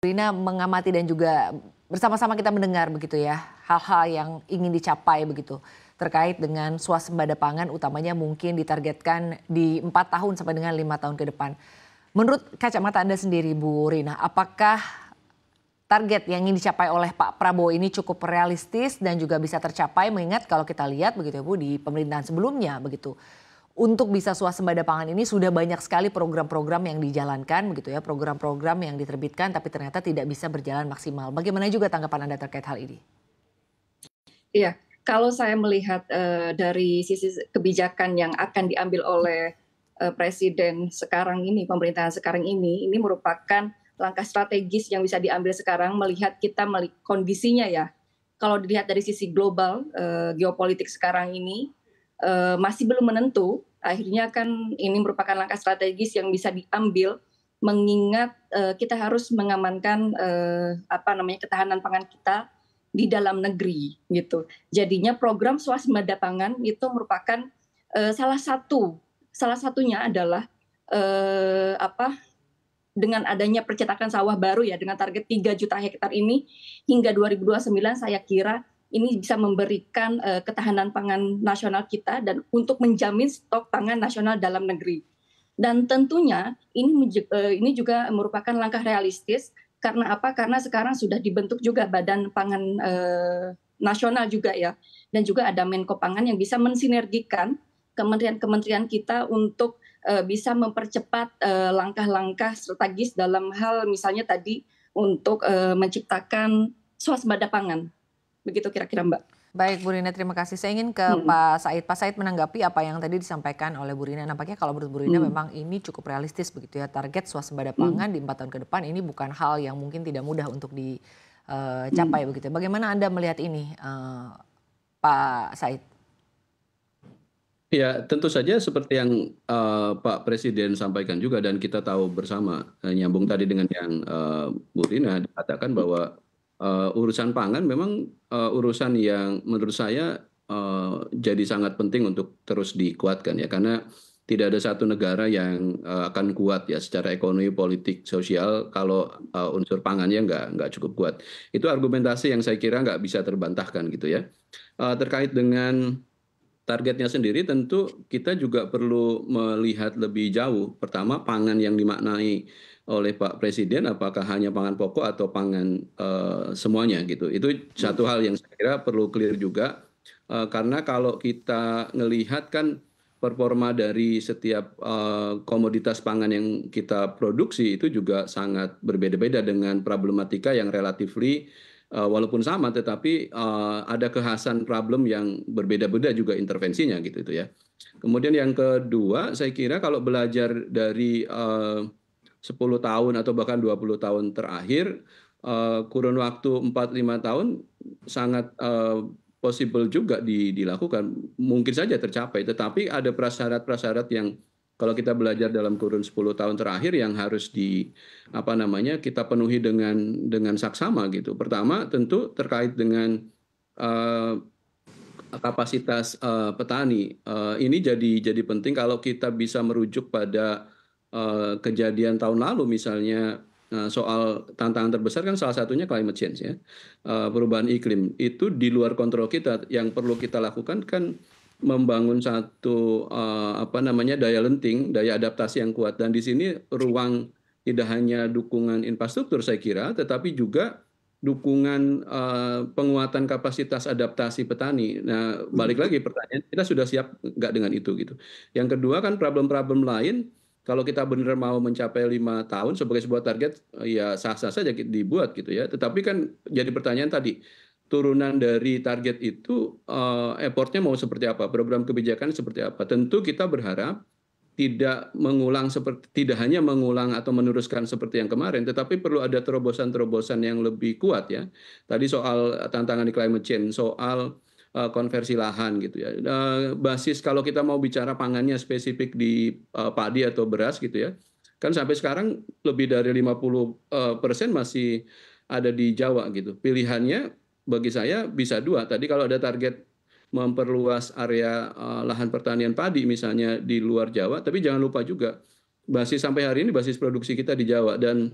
Rina mengamati dan juga bersama-sama kita mendengar begitu ya, hal-hal yang ingin dicapai begitu terkait dengan swasembada pangan utamanya mungkin ditargetkan di 4 tahun sampai dengan 5 tahun ke depan. Menurut kacamata Anda sendiri Bu Rina, apakah target yang ingin dicapai oleh Pak Prabowo ini cukup realistis dan juga bisa tercapai mengingat kalau kita lihat begitu ya Bu di pemerintahan sebelumnya begitu. Untuk bisa swasembada pangan ini sudah banyak sekali program-program yang dijalankan begitu ya, program-program yang diterbitkan tapi ternyata tidak bisa berjalan maksimal. Bagaimana juga tanggapan Anda terkait hal ini? Iya, kalau saya melihat dari sisi kebijakan yang akan diambil oleh presiden sekarang ini, pemerintahan sekarang ini merupakan langkah strategis yang bisa diambil sekarang melihat kita kondisinya ya. Kalau dilihat dari sisi global, geopolitik sekarang ini masih belum menentu. Akhirnya kan ini merupakan langkah strategis yang bisa diambil mengingat kita harus mengamankan ketahanan pangan kita di dalam negeri gitu. Jadinya program swasembada pangan itu merupakan salah satunya adalah dengan adanya percetakan sawah baru ya dengan target 3 juta hektar ini hingga 2029 saya kira ini bisa memberikan ketahanan pangan nasional kita dan untuk menjamin stok pangan nasional dalam negeri. Dan tentunya ini juga merupakan langkah realistis karena apa? Karena sekarang sudah dibentuk juga Badan Pangan Nasional juga ya, dan juga ada Menko Pangan yang bisa mensinergikan kementerian-kementerian kita untuk bisa mempercepat langkah-langkah strategis dalam hal misalnya tadi untuk menciptakan swasembada pangan. Begitu kira-kira Mbak. Baik Bu Rina, terima kasih. Saya ingin ke Pak Said. Pak Said menanggapi apa yang tadi disampaikan oleh Bu Rina. Nampaknya kalau menurut Bu Rina memang ini cukup realistis begitu ya. Target swasembada pangan di 4 tahun ke depan ini bukan hal yang mungkin tidak mudah untuk dicapai begitu. Bagaimana Anda melihat ini Pak Said? Ya, tentu saja seperti yang Pak Presiden sampaikan juga dan kita tahu bersama, nyambung tadi dengan yang Bu Rina dikatakan bahwa urusan pangan memang urusan yang menurut saya jadi sangat penting untuk terus dikuatkan ya, karena tidak ada satu negara yang akan kuat ya secara ekonomi, politik, sosial kalau unsur pangannya nggak cukup kuat. Itu argumentasi yang saya kira nggak bisa terbantahkan gitu ya. Terkait dengan targetnya sendiri tentu kita juga perlu melihat lebih jauh. Pertama, pangan yang dimaknai oleh Pak Presiden apakah hanya pangan pokok atau pangan semuanya gitu. Itu satu hal yang saya kira perlu clear juga. Karena kalau kita ngelihat kan performa dari setiap komoditas pangan yang kita produksi itu juga sangat berbeda-beda dengan problematika yang relatifly walaupun sama tetapi ada kekhasan problem yang berbeda-beda juga intervensinya gitu itu ya. Kemudian yang kedua saya kira kalau belajar dari 10 tahun atau bahkan 20 tahun terakhir kurun waktu 4-5 tahun sangat possible juga dilakukan, mungkin saja tercapai, tetapi ada prasyarat-prasyarat yang kalau kita belajar dalam kurun 10 tahun terakhir yang harus kita penuhi dengan saksama gitu. Pertama tentu terkait dengan kapasitas petani. Ini jadi penting kalau kita bisa merujuk pada kejadian tahun lalu misalnya soal tantangan terbesar kan salah satunya climate change ya. Perubahan iklim itu di luar kontrol kita. Yang perlu kita lakukan kan membangun satu daya lenting, daya adaptasi yang kuat, dan di sini ruang tidak hanya dukungan infrastruktur saya kira tetapi juga dukungan penguatan kapasitas adaptasi petani. Nah, balik lagi pertanyaan, kita sudah siap nggak dengan itu gitu. Yang kedua kan problem-problem lain, kalau kita benar mau mencapai 5 tahun sebagai sebuah target, ya sah-sah saja dibuat gitu ya. Tetapi kan jadi pertanyaan tadi, turunan dari target itu effortnya mau seperti apa, program kebijakan seperti apa. Tentu kita berharap tidak hanya mengulang atau meneruskan seperti yang kemarin, tetapi perlu ada terobosan-terobosan yang lebih kuat ya. Tadi soal tantangan di climate change, soal konversi lahan gitu ya. Basis kalau kita mau bicara pangannya spesifik di padi atau beras gitu ya. Kan sampai sekarang lebih dari 50% masih ada di Jawa gitu. Pilihannya bagi saya bisa dua. Tadi kalau ada target memperluas area lahan pertanian padi misalnya di luar Jawa, tapi jangan lupa juga basis sampai hari ini basis produksi kita di Jawa, dan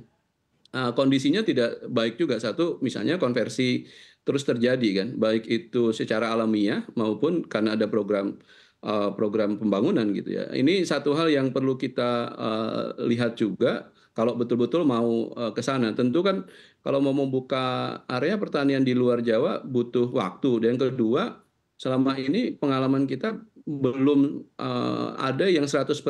kondisinya tidak baik juga. Satu, misalnya konversi terus terjadi kan, baik itu secara alamiah maupun karena ada program pembangunan gitu ya. Ini satu hal yang perlu kita lihat juga kalau betul-betul mau ke sana. Tentu kan kalau mau membuka area pertanian di luar Jawa butuh waktu. Dan yang kedua, selama ini pengalaman kita belum ada yang 100%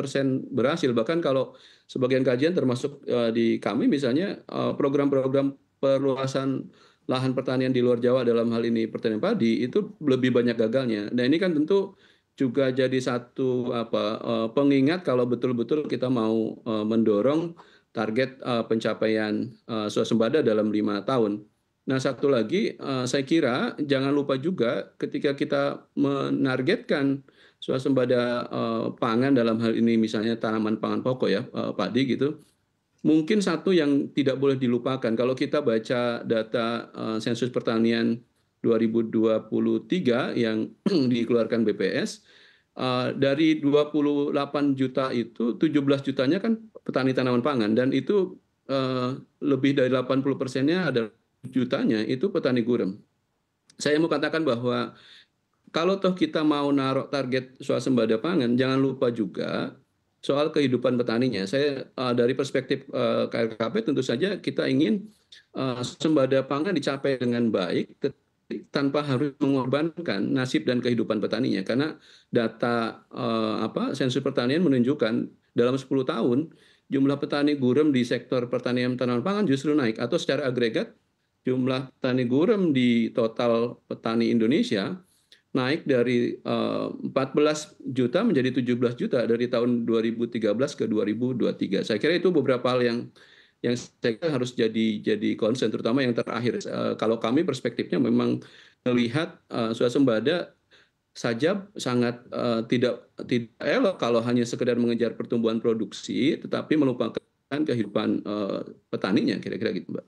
berhasil. Bahkan kalau sebagian kajian termasuk di kami misalnya program-program perluasan lahan pertanian di luar Jawa dalam hal ini pertanian padi itu lebih banyak gagalnya. Nah ini kan tentu juga jadi satu pengingat kalau betul-betul kita mau mendorong target pencapaian swasembada dalam 5 tahun. Nah satu lagi saya kira jangan lupa juga ketika kita menargetkan swasembada pangan dalam hal ini misalnya tanaman pangan pokok ya padi gitu. Mungkin satu yang tidak boleh dilupakan, kalau kita baca data sensus pertanian 2023 yang dikeluarkan BPS, dari 28 juta itu 17 jutanya kan petani tanaman pangan, dan itu lebih dari 80%-nya ada jutanya itu petani gurem. Saya mau katakan bahwa kalau toh kita mau naruh target swasembada pangan, jangan lupa juga soal kehidupan petaninya. Saya dari perspektif KLKP tentu saja kita ingin swasembada pangan dicapai dengan baik tanpa harus mengorbankan nasib dan kehidupan petaninya. Karena data sensus pertanian menunjukkan dalam 10 tahun jumlah petani gurem di sektor pertanian tanaman pangan justru naik, atau secara agregat jumlah petani gurem di total petani Indonesia naik dari 14 juta menjadi 17 juta dari tahun 2013 ke 2023. Saya kira itu beberapa hal yang saya kira harus jadi concern, terutama yang terakhir. Kalau kami perspektifnya memang melihat swasembada saja sangat tidak elok kalau hanya sekedar mengejar pertumbuhan produksi, tetapi melupakan kehidupan petaninya, kira-kira gitu, Mbak.